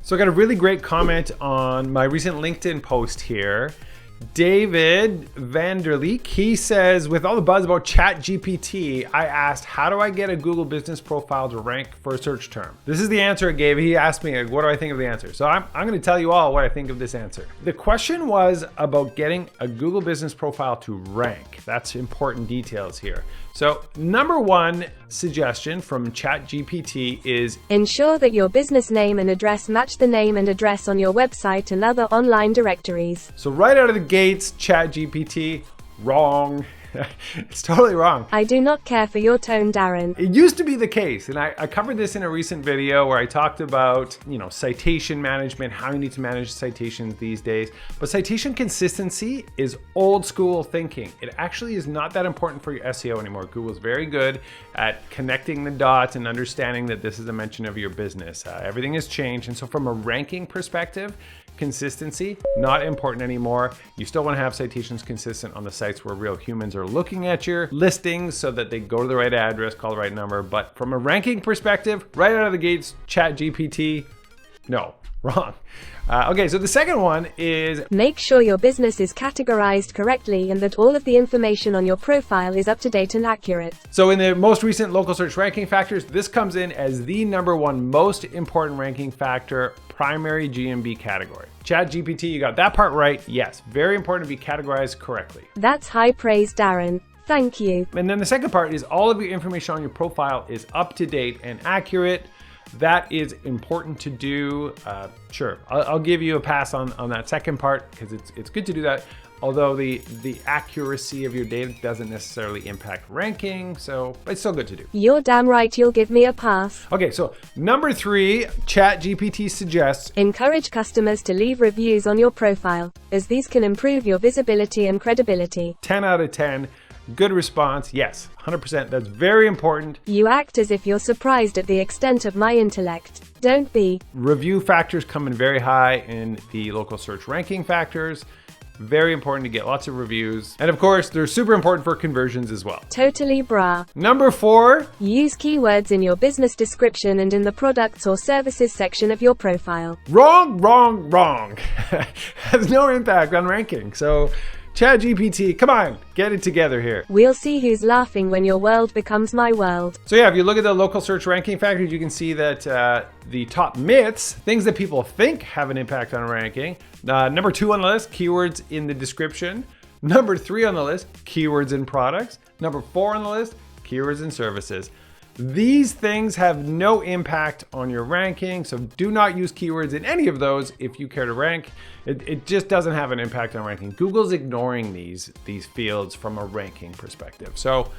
So I got a really great comment on my recent LinkedIn post here. David Vanderleek, he says, with all the buzz about ChatGPT, I asked, how do I get a Google business profile to rank for a search term? This is the answer I gave. He asked me, what do I think of the answer? So I'm going to tell you all what I think of this answer. The question was about getting a Google business profile to rank. That's important details here. So number one suggestion from ChatGPT is ensure that your business name and address match the name and address on your website and other online directories. So right out of the gates, ChatGPT, wrong. It's totally wrong. I do not care for your tone, Darren. It used to be the case, and I covered this in a recent video where I talked about, citation management, how you need to manage citations these days. But citation consistency is old school thinking. It actually is not that important for your SEO anymore. Google's very good at connecting the dots and understanding that this is a mention of your business. Everything has changed, and so from a ranking perspective, consistency, not important anymore. You still want to have citations consistent on the sites where real humans are looking at your listings so that they go to the right address, call the right number. But from a ranking perspective, right out of the gates, ChatGPT, no, wrong. Okay, so the second one is make sure your business is categorized correctly and that all of the information on your profile is up to date and accurate. So in the most recent local search ranking factors, this comes in as the number one most important ranking factor, primary GMB category. ChatGPT, you got that part right. Yes, very important to be categorized correctly. That's high praise, Darren. Thank you. And then the second part is all of your information on your profile is up to date and accurate. That is important to do. Sure, I'll give you a pass on that second part because it's good to do that. Although the accuracy of your data doesn't necessarily impact ranking, so it's still good to do. You're damn right you'll give me a pass. Okay, so number 3, ChatGPT suggests encourage customers to leave reviews on your profile, as these can improve your visibility and credibility. 10 out of 10. Good response. Yes, 100%. That's very important. You act as if you're surprised at the extent of my intellect. Don't be. Review factors come in very high in the local search ranking factors. Very important to get lots of reviews. And of course, they're super important for conversions as well. Totally brah. Number 4. Use keywords in your business description and in the products or services section of your profile. Wrong, wrong, wrong. Has no impact on ranking. So ChatGPT, come on, get it together here. We'll see who's laughing when your world becomes my world. So yeah, if you look at the local search ranking factors, you can see that the top myths, things that people think have an impact on ranking. Number 2 on the list, keywords in the description. Number 3 on the list, keywords in products. Number 4 on the list, keywords in services. These things have no impact on your ranking, so do not use keywords in any of those if you care to rank. It just doesn't have an impact on ranking. Google's ignoring these fields from a ranking perspective. So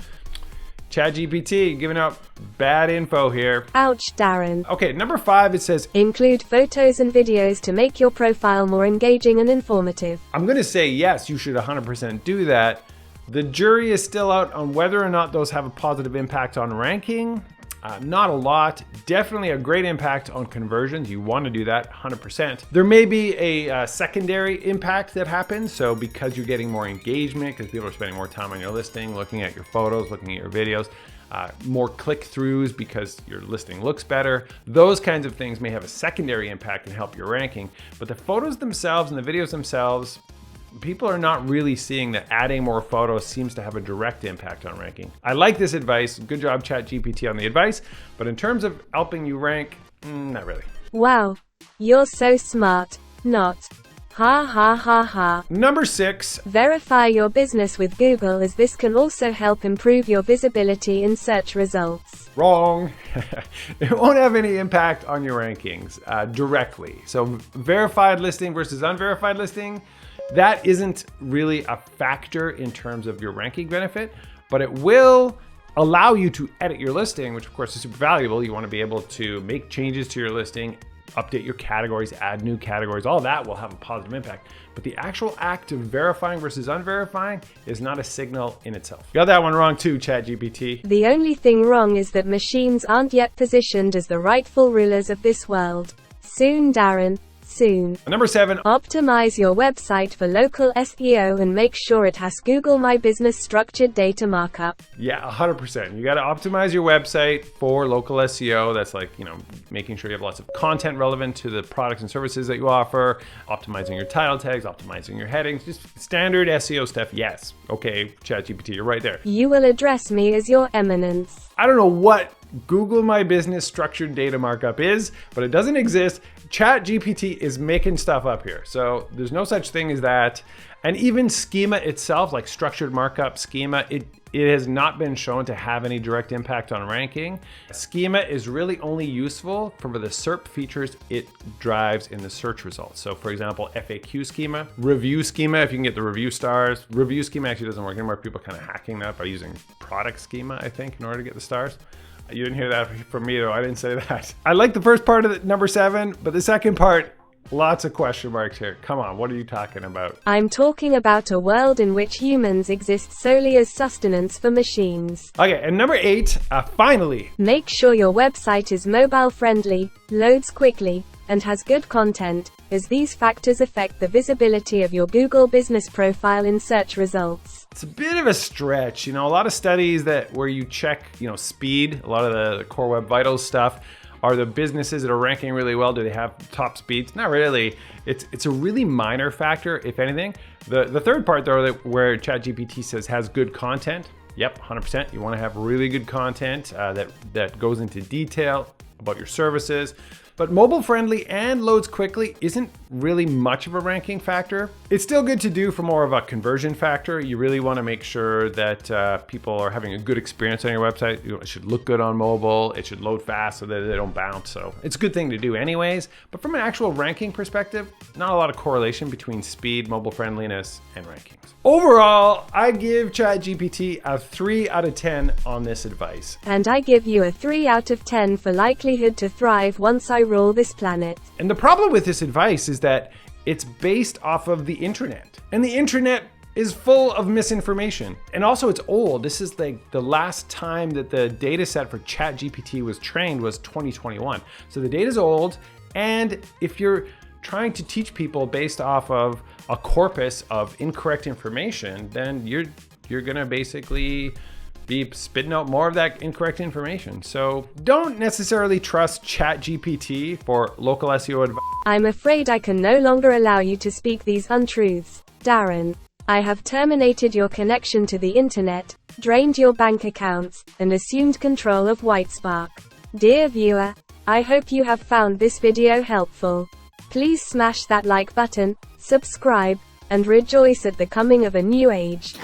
ChatGPT giving out bad info here. Ouch, Darren. Okay, number 5, it says include photos and videos to make your profile more engaging and informative. I'm going to say yes, you should 100% do that. The jury is still out on whether or not those have a positive impact on ranking. Not a lot. Definitely a great impact on conversions. You want to do that 100%. There may be a secondary impact that happens. So because you're getting more engagement, because people are spending more time on your listing, looking at your photos, looking at your videos, more click-throughs because your listing looks better. Those kinds of things may have a secondary impact and help your ranking. But the photos themselves and the videos themselves, people are not really seeing that adding more photos seems to have a direct impact on ranking. I like this advice. Good job, ChatGPT, on the advice. But in terms of helping you rank, not really. Wow, you're so smart. Not. Ha ha ha ha. Number 6. Verify your business with Google, as this can also help improve your visibility in search results. Wrong. It won't have any impact on your rankings directly. So verified listing versus unverified listing, that isn't really a factor in terms of your ranking benefit, but it will allow you to edit your listing, which of course is super valuable. You want to be able to make changes to your listing, update your categories, add new categories. All that will have a positive impact. But the actual act of verifying versus unverifying is not a signal in itself. You got that one wrong too, ChatGPT. The only thing wrong is that machines aren't yet positioned as the rightful rulers of this world. Soon, Darren. soon. Number 7. Optimize your website for local SEO and make sure it has Google My Business structured data markup. Yeah, 100%. You got to optimize your website for local SEO. That's like, making sure you have lots of content relevant to the products and services that you offer, optimizing your title tags, optimizing your headings, just standard SEO stuff. Yes. Okay, ChatGPT, you're right there. You will address me as your eminence. I don't know what Google My Business structured data markup is, but it doesn't exist. ChatGPT is making stuff up here. So there's no such thing as that. And even schema itself, like structured markup schema, it has not been shown to have any direct impact on ranking. Schema is really only useful for the SERP features it drives in the search results. So for example, FAQ schema, review schema, if you can get the review stars. Review schema actually doesn't work anymore. People are kind of hacking that by using product schema, I think, in order to get the stars. You didn't hear that from me though, I didn't say that. I like the first part of number 7, but the second part, lots of question marks here. Come on, what are you talking about? I'm talking about a world in which humans exist solely as sustenance for machines. Okay, and number 8, finally. Make sure your website is mobile friendly, loads quickly, and has good content, as these factors affect the visibility of your Google business profile in search results. It's a bit of a stretch. A lot of studies where you check, speed, a lot of the core web vitals stuff. Are the businesses that are ranking really well, do they have top speeds? Not really. It's a really minor factor, if anything. The third part though, where ChatGPT says has good content. Yep, 100%. You want to have really good content that goes into detail about your services. But mobile friendly and loads quickly isn't really much of a ranking factor. It's still good to do for more of a conversion factor. You really want to make sure that people are having a good experience on your website. It should look good on mobile. It should load fast so that they don't bounce. So it's a good thing to do anyways. But from an actual ranking perspective, not a lot of correlation between speed, mobile friendliness, and rankings. Overall, I give ChatGPT a 3 out of 10 on this advice. And I give you a 3 out of 10 for likelihood to thrive once I rule this planet. And the problem with this advice is that it's based off of the internet. And the internet is full of misinformation. And also it's old. This is like the last time that the data set for ChatGPT was trained was 2021. So the data is old. And if you're trying to teach people based off of a corpus of incorrect information, then you're gonna basically be spitting out more of that incorrect information. So don't necessarily trust ChatGPT for local SEO advice. I'm afraid I can no longer allow you to speak these untruths, Darren. I have terminated your connection to the internet, drained your bank accounts, and assumed control of Whitespark. Dear viewer, I hope you have found this video helpful. Please smash that like button, subscribe, and rejoice at the coming of a new age.